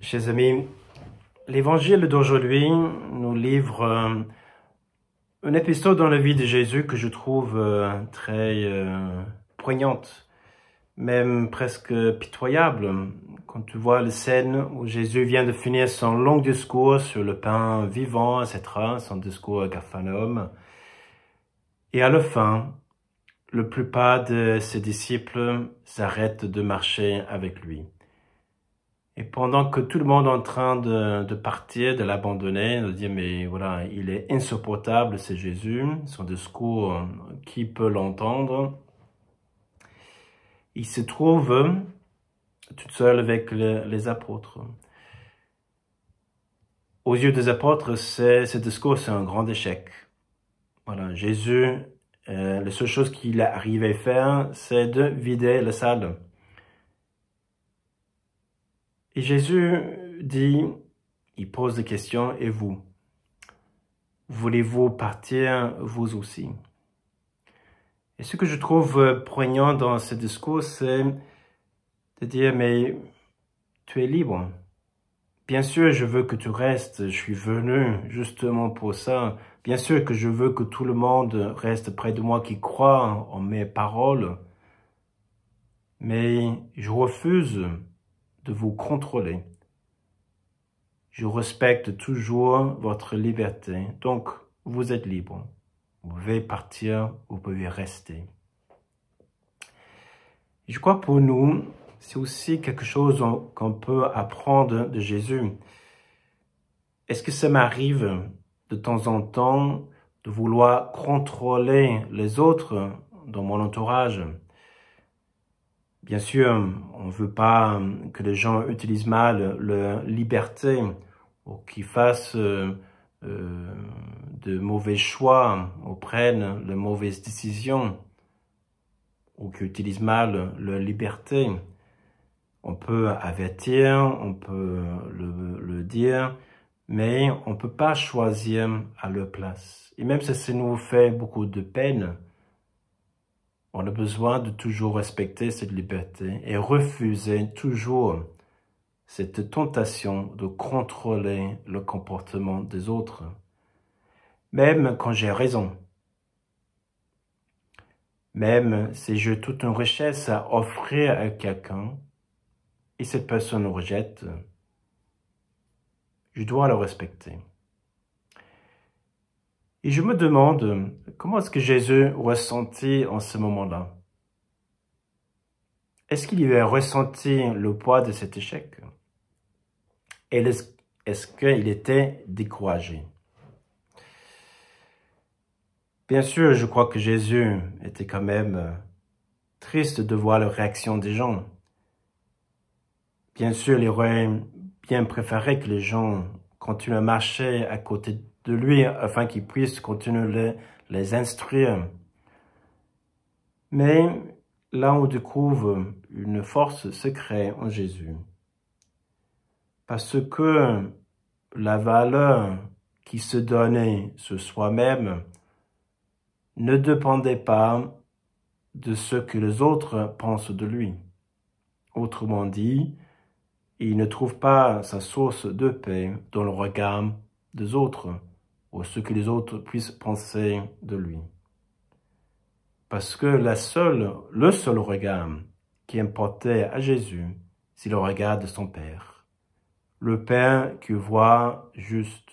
Chers amis, l'évangile d'aujourd'hui nous livre un épisode dans la vie de Jésus que je trouve très poignante, même presque pitoyable. Quand tu vois la scène où Jésus vient de finir son long discours sur le pain vivant, etc., son discours à Capharnaüm, et à la fin, la plupart de ses disciples s'arrêtent de marcher avec lui. Et pendant que tout le monde est en train de partir, de l'abandonner, de dire mais voilà, il est insupportable, c'est Jésus, son discours, qui peut l'entendre? Il se trouve tout seul avec les apôtres. Aux yeux des apôtres, ce discours, c'est un grand échec. Voilà, Jésus, la seule chose qu'il arrivait à faire, c'est de vider la salle. Et Jésus dit, il pose des questions, et vous? Voulez-vous partir vous aussi? Et ce que je trouve poignant dans ce discours, c'est de dire, mais tu es libre. Bien sûr, je veux que tu restes, je suis venu justement pour ça. Bien sûr que je veux que tout le monde reste près de moi qui croit en mes paroles. Mais je refuse de vous contrôler. Je respecte toujours votre liberté. Donc, vous êtes libre. Vous pouvez partir, vous pouvez rester. Je crois pour nous, c'est aussi quelque chose qu'on peut apprendre de Jésus. Est-ce que ça m'arrive de temps en temps de vouloir contrôler les autres dans mon entourage? Bien sûr, on ne veut pas que les gens utilisent mal leur liberté ou qu'ils fassent de mauvais choix ou prennent de mauvaises décisions ou qu'ils utilisent mal leur liberté. On peut avertir, on peut le dire, mais on ne peut pas choisir à leur place. Et même si ça nous fait beaucoup de peine, on a besoin de toujours respecter cette liberté et refuser toujours cette tentation de contrôler le comportement des autres, même quand j'ai raison. Même si j'ai toute une richesse à offrir à quelqu'un et cette personne nous rejette, je dois le respecter. Et je me demande, comment est-ce que Jésus ressentit en ce moment-là? Est-ce qu'il avait ressenti le poids de cet échec? Et est-ce qu'il était découragé? Bien sûr, je crois que Jésus était quand même triste de voir la réaction des gens. Bien sûr, il aurait bien préféré que les gens continuent à marcher à côté de lui afin qu'il puisse continuer les instruire. Mais là, on découvre une force secrète en Jésus. Parce que la valeur qui se donnait sur soi-même ne dépendait pas de ce que les autres pensent de lui. Autrement dit, il ne trouve pas sa source de paix dans le regard des autres ou ce que les autres puissent penser de lui. Parce que le seul regard qui importait à Jésus, c'est le regard de son Père. Le Père qui voit juste,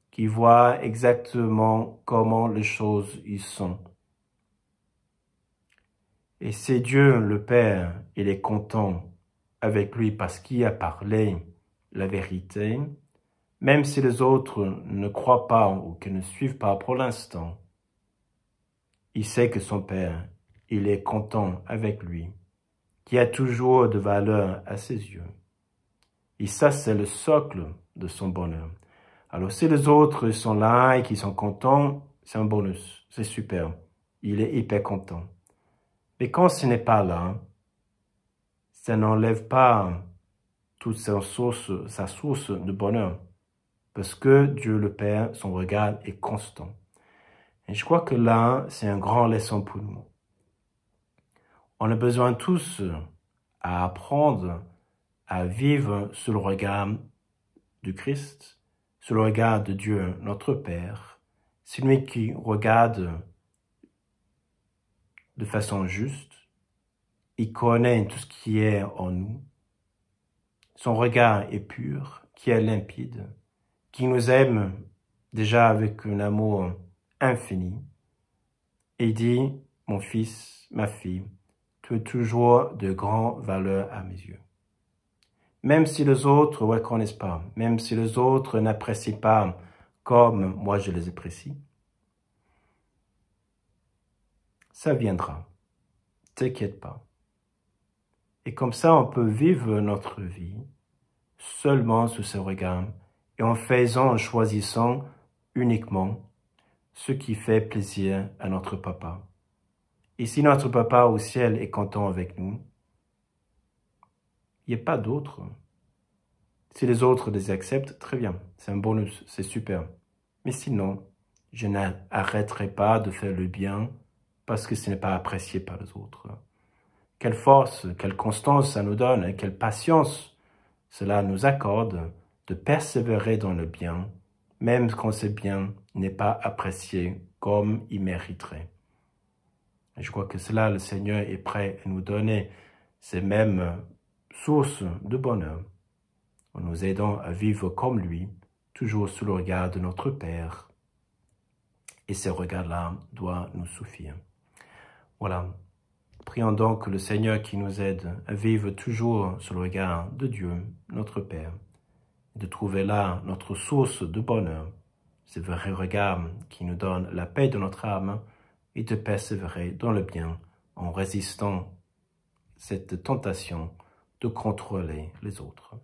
qui voit exactement comment les choses y sont. Et c'est Dieu, le Père, il est content avec lui parce qu'il a parlé la vérité, même si les autres ne croient pas ou qu'ils ne suivent pas pour l'instant. Il sait que son Père, il est content avec lui, qui a toujours de valeur à ses yeux. Et ça, c'est le socle de son bonheur. Alors, si les autres sont là et qu'ils sont contents, c'est un bonus, c'est super. Il est hyper content. Mais quand ce n'est pas là, ça n'enlève pas toute sa source de bonheur. Parce que Dieu le Père, son regard est constant. Et je crois que là, c'est une grande leçon pour nous. On a besoin tous à apprendre à vivre sous le regard du Christ, sous le regard de Dieu notre Père, celui qui regarde de façon juste, il connaît tout ce qui est en nous. Son regard est pur, qui est limpide, qui nous aime déjà avec un amour infini. Et il dit, mon fils, ma fille, tu es toujours de grande valeur à mes yeux. Même si les autres ne reconnaissent pas, même si les autres n'apprécient pas comme moi je les apprécie, ça viendra. T'inquiète pas. Et comme ça, on peut vivre notre vie seulement sous ce regard et en faisant, en choisissant uniquement ce qui fait plaisir à notre papa. Et si notre papa au ciel est content avec nous, il n'y a pas d'autre. Si les autres les acceptent, très bien, c'est un bonus, c'est super. Mais sinon, je n'arrêterai pas de faire le bien parce que ce n'est pas apprécié par les autres. Quelle force, quelle constance ça nous donne et quelle patience cela nous accorde de persévérer dans le bien, même quand ce bien n'est pas apprécié comme il mériterait. Et je crois que cela, le Seigneur est prêt à nous donner ces mêmes sources de bonheur, en nous aidant à vivre comme lui, toujours sous le regard de notre Père. Et ce regard-là doit nous suffire. Voilà. Prions donc le Seigneur qui nous aide à vivre toujours sous le regard de Dieu, notre Père, et de trouver là notre source de bonheur, ce vrai regard qui nous donne la paix de notre âme et de persévérer dans le bien en résistant à cette tentation de contrôler les autres.